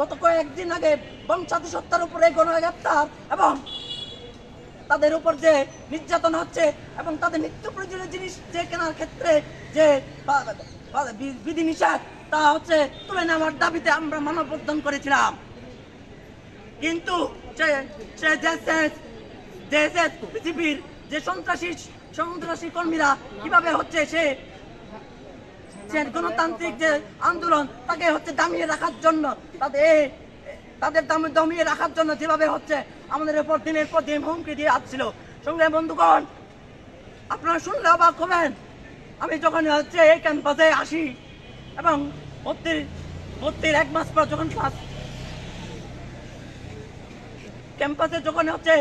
গত কয়েকদিন আগে বংশাধিসত্তার উপরে গণগ্রেপ্তার এবং তাদের উপর যে নির্যাতন হচ্ছে এবং তাদের নিত্য প্রয়োজনীয় জিনিস যে কেনার ক্ষেত্রে যে বিধিনিষেধ তা হচ্ছে তুলে নেওয়ার দাবিতে আমরা মানববন্ধন করেছিলাম। কিন্তু পৃথিবীর যে সন্ত্রাসী কর্মীরা কিভাবে হচ্ছে সে গণতান্ত্রিক যে আন্দোলন তাকে হচ্ছে দামিয়ে রাখার জন্য তাদের দমিয়ে রাখার জন্য যেভাবে হচ্ছে আমাদের উপর দিনের পর দিন হুমকি দিয়ে আসছিল। সঙ্গে বন্ধুগণ, আপনারা শুনলে অবাক হবেন, আমি যখন হচ্ছে এই ক্যাম্পাসে আসি এবং ভর্তির 1 মাস পর যখন ক্যাম্পাসে যখন হচ্ছে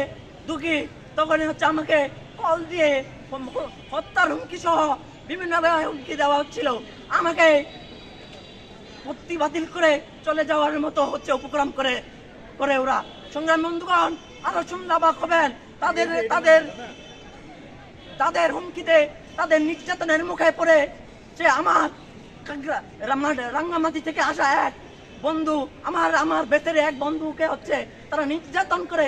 ঢুকি তখন হচ্ছে আমাকে কল দিয়ে হত্যার হুমকি সহ বিভিন্নভাবে হুমকি দেওয়া হচ্ছিল। আমাকে ভর্তি বাতিল করে চলে যাওয়ার মতো হচ্ছে উপক্রম করে ওরা। সংগ্রাম বন্ধুগণ, আরো শুনলে অবাক হবেন, তাদের হুমকিতে তাদের নির্যাতনের মুখে পড়ে সে আমার রাঙ্গামাটি থেকে আসা এক বন্ধু আমার ভেতরে এক বন্ধুকে হচ্ছে তারা নির্যাতন করে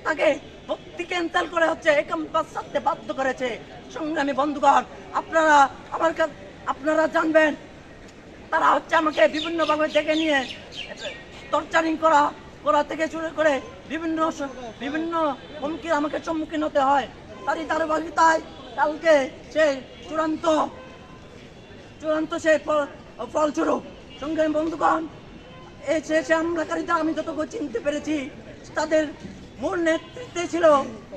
তাকে ভর্তি ক্যান্সেল করে হচ্ছে ক্যাম্পাস ছাড়তে বাধ্য করেছে। সংগ্রামী বন্ধুগণ, আপনারা জানবেন, তারা হচ্ছে আমাকে বিভিন্নভাবে ডেকে নিয়ে টর্চারিং করা থেকে শুরু করে বিভিন্ন হুমকির আমাকে সম্মুখীন হতে হয়। তারই ধারাবাহিকতায় কালকে সে চূড়ান্ত সে ফলস্বরূপ। সংগ্রামী বন্ধুগণ, এই শেষে হামলাকারীরা আমি যতটুকু চিনতে পেরেছি তাদের মূল নেতৃত্বে ছিল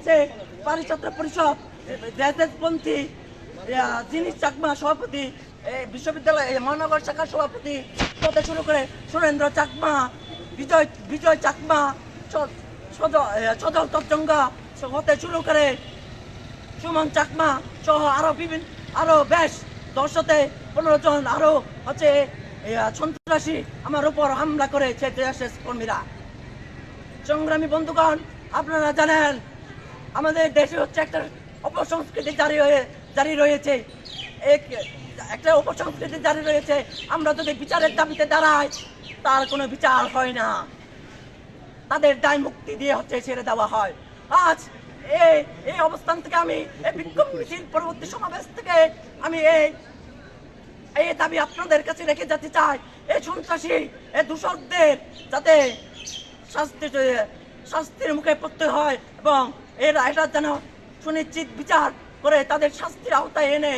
সে পারিছাত্র পরিষদ দেশপন্থী জিনিস চাকমা সভাপতি, বিশ্ববিদ্যালয় মহানগর শাখার সভাপতি হতে শুরু করে সুরেন্দ্র চাকমা, বিজয় চাকমা, সজল তরজঙ্গা হতে শুরু করে সুমন চাকমা সহ আরো বেশ 10 থেকে 15 জন আরো হচ্ছে সন্ত্রাসী আমার উপর হামলা করেছে জেএসএস কর্মীরা। সংগ্রামী বন্ধুগণ, আপনারা জানেন আমাদের দেশে হচ্ছে একটা অপসংস্কৃতি জারি রয়েছে। একটা অপসংস্কৃতি জারি রয়েছে। আমরা যদি বিচারের দাবিতে দাঁড়াই তার কোনো বিচার হয় না, তাদের দায় মুক্তি দিয়ে হচ্ছে ছেড়ে দেওয়া হয়। আজ এই অবস্থান থেকে আমি এই বিক্ষোভ মিছিল পরবর্তী সমাবেশ থেকে আমি এই দাবি আপনাদের কাছে রেখে যেতে চাই। এই সন্ত্রাসী এই দূষকদের যাতে শাস্তির মুখে পড়তে হয় এবং এটা যেন সুনিশ্চিত বিচার করে তাদের শাস্তির আওতায় এনে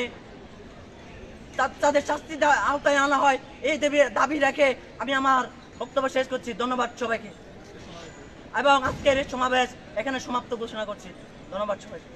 তাদের শাস্তির আওতায় আনা হয়, এই দাবি রেখে আমি আমার বক্তব্য শেষ করছি। ধন্যবাদ সবাইকে এবং আজকের এই সমাবেশ এখানে সমাপ্ত ঘোষণা করছি। ধন্যবাদ সবাইকে।